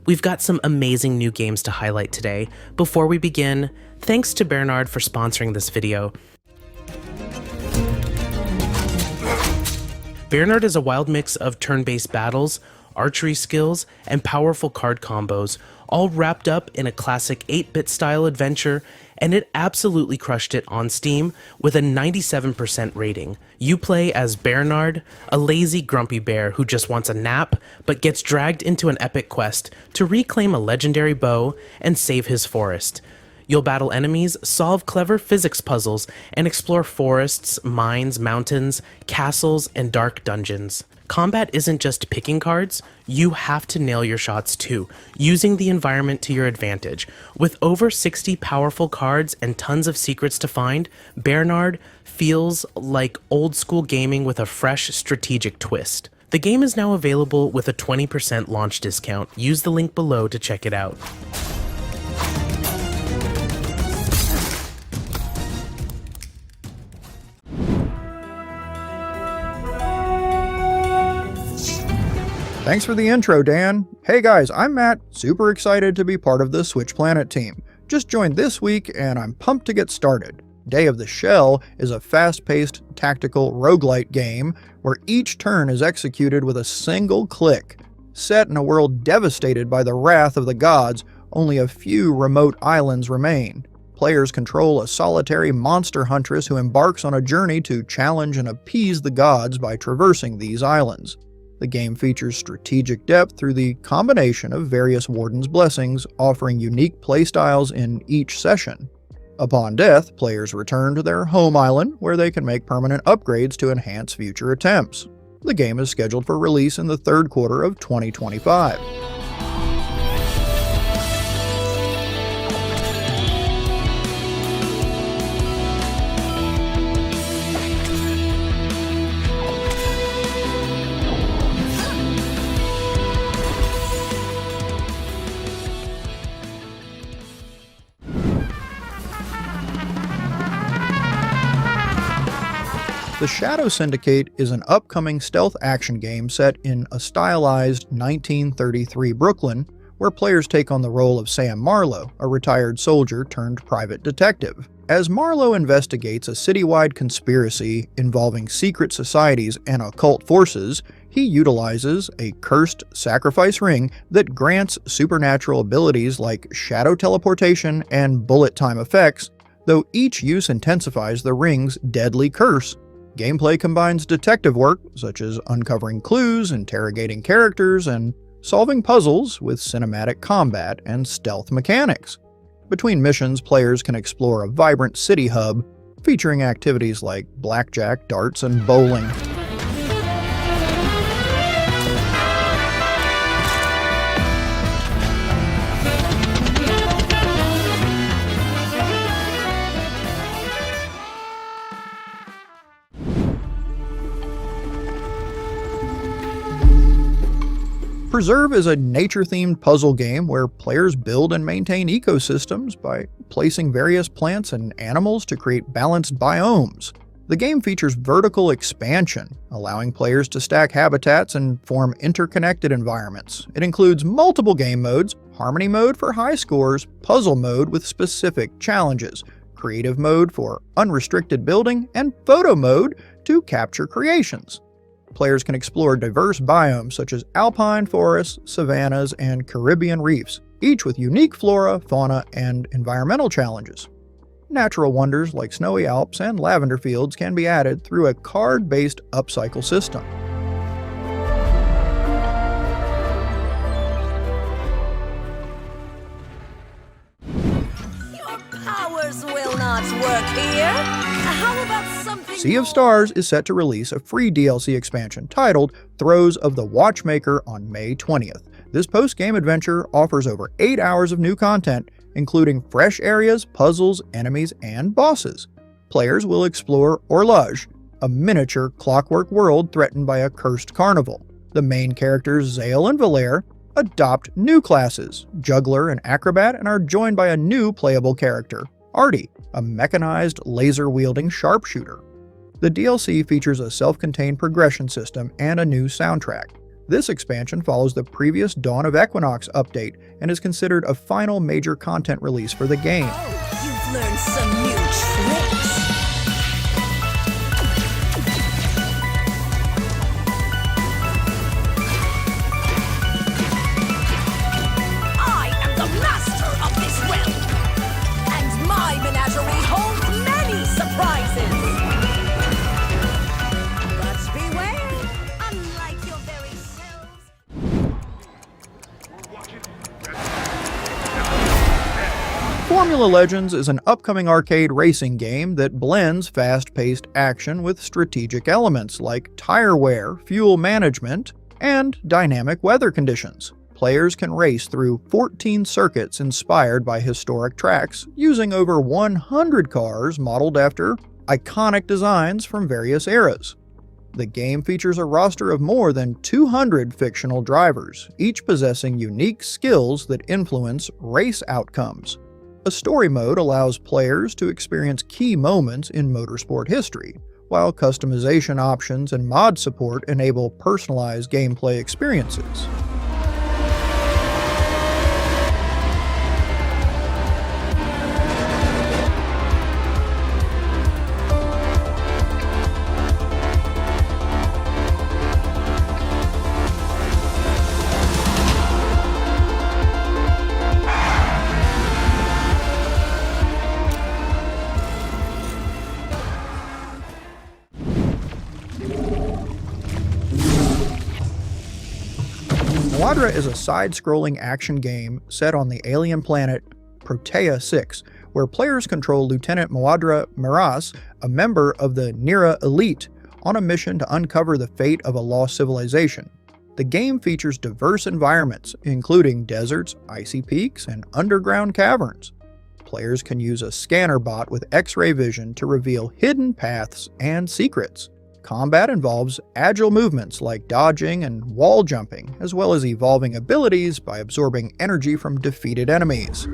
We've got some amazing new games to highlight today. Before we begin, thanks to Bearnard for sponsoring this video. Bearnard is a wild mix of turn-based battles, archery skills, and powerful card combos, all wrapped up in a classic 8-bit style adventure, and it absolutely crushed it on Steam with a 97% rating. You play as Bearnard, a lazy, grumpy bear who just wants a nap, but gets dragged into an epic quest to reclaim a legendary bow and save his forest. You'll battle enemies, solve clever physics puzzles, and explore forests, mines, mountains, castles, and dark dungeons. Combat isn't just picking cards, you have to nail your shots too, using the environment to your advantage. With over 60 powerful cards and tons of secrets to find, Bearnard feels like old school gaming with a fresh strategic twist. The game is now available with a 20% launch discount. Use the link below to check it out. Thanks for the intro, Dan. Hey guys, I'm Matt, super excited to be part of the Switch Planet team. Just joined this week and I'm pumped to get started. Day of the Shell is a fast-paced tactical roguelite game where each turn is executed with a single click. Set in a world devastated by the wrath of the gods, only a few remote islands remain. Players control a solitary monster huntress who embarks on a journey to challenge and appease the gods by traversing these islands. The game features strategic depth through the combination of various Warden's blessings, offering unique playstyles in each session. Upon death, players return to their home island, where they can make permanent upgrades to enhance future attempts. The game is scheduled for release in the third quarter of 2025. The Shadow Syndicate is an upcoming stealth action game set in a stylized 1933 Brooklyn, where players take on the role of Sam Marlowe, a retired soldier turned private detective. As Marlowe investigates a citywide conspiracy involving secret societies and occult forces, he utilizes a cursed sacrifice ring that grants supernatural abilities like shadow teleportation and bullet time effects, though each use intensifies the ring's deadly curse. Gameplay combines detective work, such as uncovering clues, interrogating characters, and solving puzzles with cinematic combat and stealth mechanics. Between missions, players can explore a vibrant city hub, featuring activities like blackjack, darts, and bowling. Preserve is a nature-themed puzzle game where players build and maintain ecosystems by placing various plants and animals to create balanced biomes. The game features vertical expansion, allowing players to stack habitats and form interconnected environments. It includes multiple game modes: Harmony mode for high scores, Puzzle mode with specific challenges, Creative mode for unrestricted building, and Photo mode to capture creations. Players can explore diverse biomes such as alpine forests, savannas, and Caribbean reefs, each with unique flora, fauna, and environmental challenges. Natural wonders like snowy Alps and lavender fields can be added through a card-based upcycle system. Your powers will not work here. How about something Sea of Stars is set to release a free DLC expansion titled Throes of the Watchmaker on May 20th. This post-game adventure offers over 8 hours of new content, including fresh areas, puzzles, enemies, and bosses. Players will explore Horloge, a miniature clockwork world threatened by a cursed carnival. The main characters, Zale and Valere, adopt new classes, Juggler and Acrobat, and are joined by a new playable character, Artie, a mechanized laser-wielding sharpshooter. The DLC features a self-contained progression system and a new soundtrack. This expansion follows the previous Dawn of Equinox update and is considered a final major content release for the game. You've learned some new tricks. I am the master of this realm, and my menagerie holds many surprises. But beware, unlike your very selves. Formula Legends is an upcoming arcade racing game that blends fast-paced action with strategic elements like tire wear, fuel management, and dynamic weather conditions. Players can race through 14 circuits inspired by historic tracks, using over 100 cars modeled after iconic designs from various eras. The game features a roster of more than 200 fictional drivers, each possessing unique skills that influence race outcomes. A story mode allows players to experience key moments in motorsport history, while customization options and mod support enable personalized gameplay experiences. Moadra is a side-scrolling action game set on the alien planet Protea 6, where players control Lieutenant Moadra Miras, a member of the Nira elite, on a mission to uncover the fate of a lost civilization. The game features diverse environments, including deserts, icy peaks, and underground caverns. Players can use a scanner bot with X-ray vision to reveal hidden paths and secrets. Combat involves agile movements like dodging and wall jumping, as well as evolving abilities by absorbing energy from defeated enemies.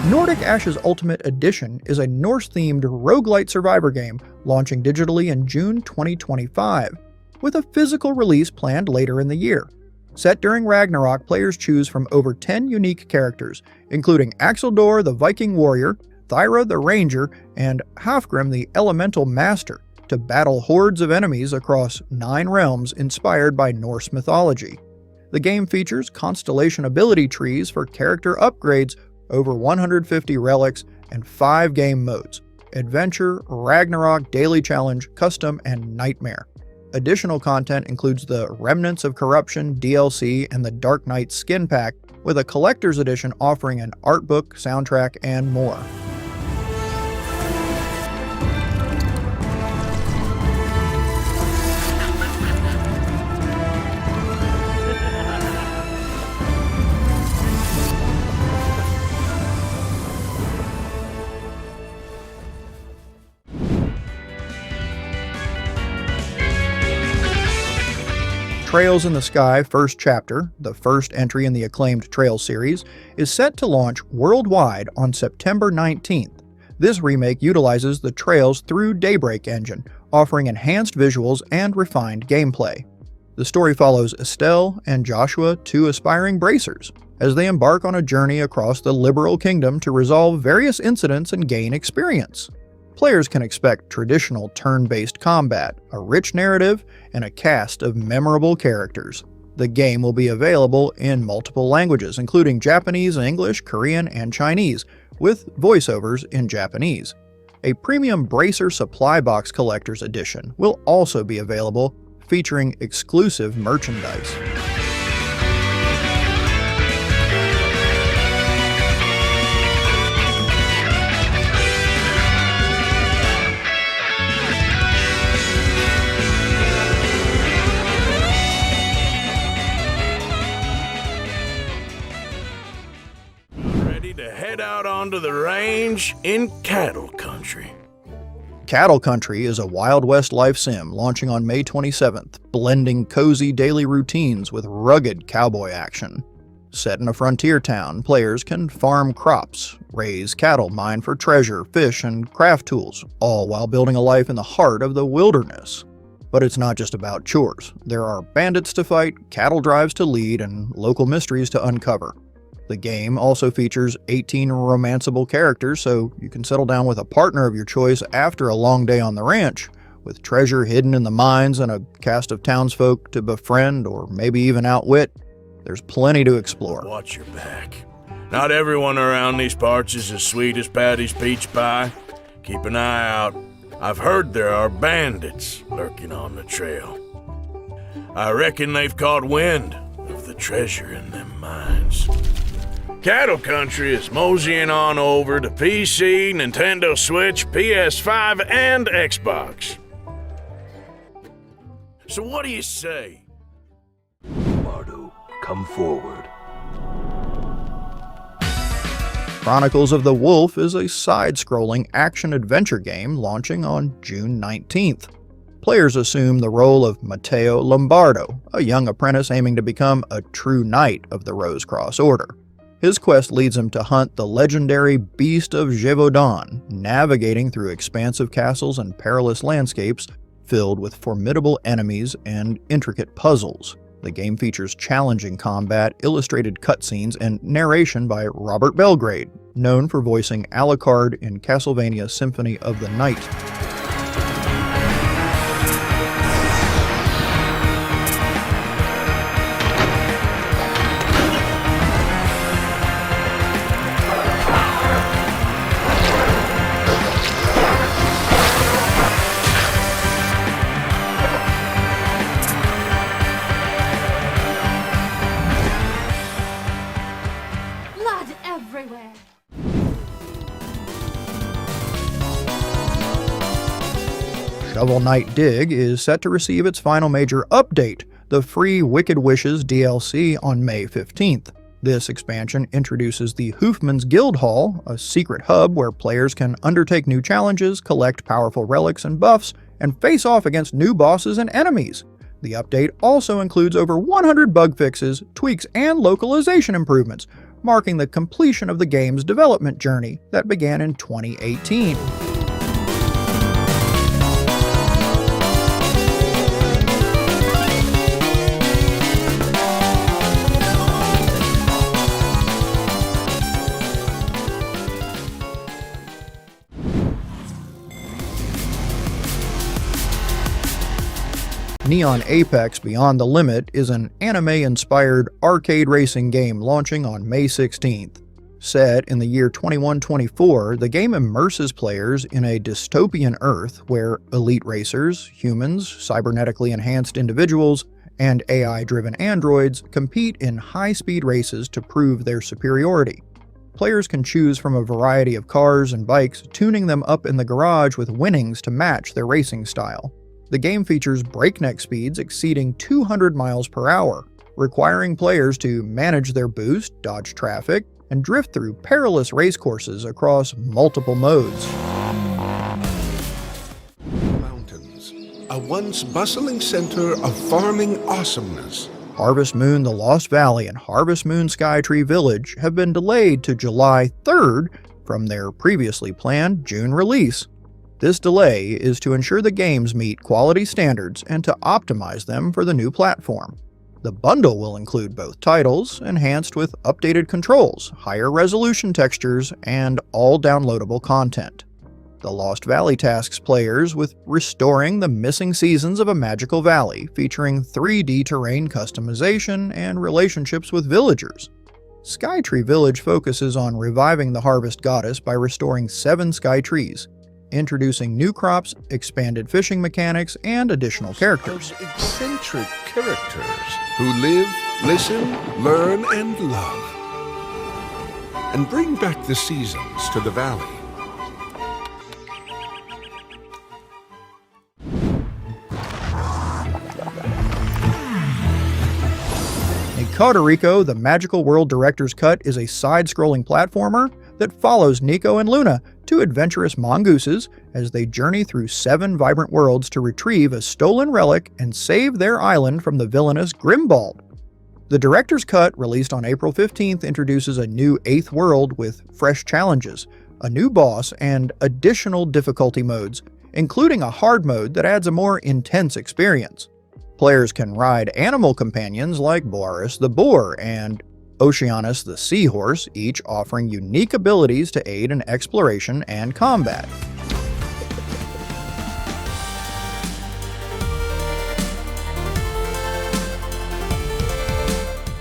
Nordic Ashes Ultimate Edition is a Norse-themed roguelite survivor game launching digitally in June 2025, with a physical release planned later in the year. Set during Ragnarok, players choose from over 10 unique characters, including Axeldor the Viking warrior, Thyra the ranger, and Hafgrim the elemental master, to battle hordes of enemies across 9 realms inspired by Norse mythology. The game features constellation ability trees for character upgrades, over 150 relics, and 5 game modes: Adventure, Ragnarok, Daily Challenge, Custom, and Nightmare. Additional content includes the Remnants of Corruption DLC and the Dark Knight skin pack, with a collector's edition offering an art book, soundtrack, and more. Trails in the Sky First Chapter, the first entry in the acclaimed Trails series, is set to launch worldwide on September 19th. This remake utilizes the Trails Through Daybreak engine, offering enhanced visuals and refined gameplay. The story follows Estelle and Joshua, 2 aspiring bracers, as they embark on a journey across the Liberal Kingdom to resolve various incidents and gain experience. Players can expect traditional turn-based combat, a rich narrative, and a cast of memorable characters. The game will be available in multiple languages, including Japanese, English, Korean, and Chinese, with voiceovers in Japanese. A premium Bracer Supply Box Collector's Edition will also be available, featuring exclusive merchandise. onto the range in cattle country. Cattle Country is a Wild West life sim launching on May 27th, blending cozy daily routines with rugged cowboy action. Set in a frontier town, players can farm crops, raise cattle, mine for treasure, fish, and craft tools, all while building a life in the heart of the wilderness. But it's not just about chores. There are bandits to fight, cattle drives to lead, and local mysteries to uncover. The game also features 18 romanceable characters, so you can settle down with a partner of your choice after a long day on the ranch, with treasure hidden in the mines and a cast of townsfolk to befriend or maybe even outwit. There's plenty to explore. Watch your back. Not everyone around these parts is as sweet as Patty's peach pie. Keep an eye out. I've heard there are bandits lurking on the trail. I reckon they've caught wind of the treasure in them mines. Cattle Country is moseying on over to PC, Nintendo Switch, PS5, and Xbox. So what do you say? Mardu, come forward. Chronicles of the Wolf is a side-scrolling action-adventure game launching on June 19th. Players assume the role of Matteo Lombardo, a young apprentice aiming to become a true knight of the Rose Cross Order. His quest leads him to hunt the legendary Beast of Gévaudan, navigating through expansive castles and perilous landscapes filled with formidable enemies and intricate puzzles. The game features challenging combat, illustrated cutscenes, and narration by Robert Belgrade, known for voicing Alucard in Castlevania Symphony of the Night. Blood everywhere. Shovel Knight Dig is set to receive its final major update, the free Wicked Wishes DLC, on May 15th. This expansion introduces the Hoofman's Guild Hall, a secret hub where players can undertake new challenges, collect powerful relics and buffs, and face off against new bosses and enemies. The update also includes over 100 bug fixes, tweaks, and localization improvements, marking the completion of the game's development journey that began in 2018. Neon Apex Beyond the Limit is an anime-inspired arcade racing game launching on May 16th. Set in the year 2124, the game immerses players in a dystopian Earth where elite racers, humans, cybernetically enhanced individuals, and AI-driven androids compete in high-speed races to prove their superiority. Players can choose from a variety of cars and bikes, tuning them up in the garage with winnings to match their racing style. The game features breakneck speeds exceeding 200 miles per hour, requiring players to manage their boost, dodge traffic, and drift through perilous racecourses across multiple modes. Mountains, a once bustling center of farming awesomeness. Harvest Moon The Lost Valley and Harvest Moon Skytree Village have been delayed to July 3rd from their previously planned June release. This delay is to ensure the games meet quality standards and to optimize them for the new platform. The bundle will include both titles, enhanced with updated controls, higher resolution textures, and all downloadable content. The Lost Valley tasks players with restoring the missing seasons of a magical valley, featuring 3D terrain customization and relationships with villagers. Skytree Village focuses on reviving the harvest goddess by restoring 7 sky trees, introducing new crops, expanded fishing mechanics, and additional characters. Of eccentric characters who live, listen, learn, and love. And bring back the seasons to the valley. Nikoderiko, The Magical World Director's Cut is a side-scrolling platformer that follows Nico and Luna, two adventurous mongooses, as they journey through 7 vibrant worlds to retrieve a stolen relic and save their island from the villainous Grimbald. The director's cut, released on April 15th, introduces a new 8th world with fresh challenges, a new boss, and additional difficulty modes, including a hard mode that adds a more intense experience. Players can ride animal companions like Boarus the boar and Oceanus the seahorse, each offering unique abilities to aid in exploration and combat.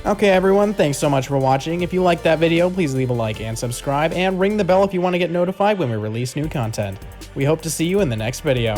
Okay everyone, thanks so much for watching. If you liked that video, please leave a like and subscribe, and ring the bell if you want to get notified when we release new content. We hope to see you in the next video.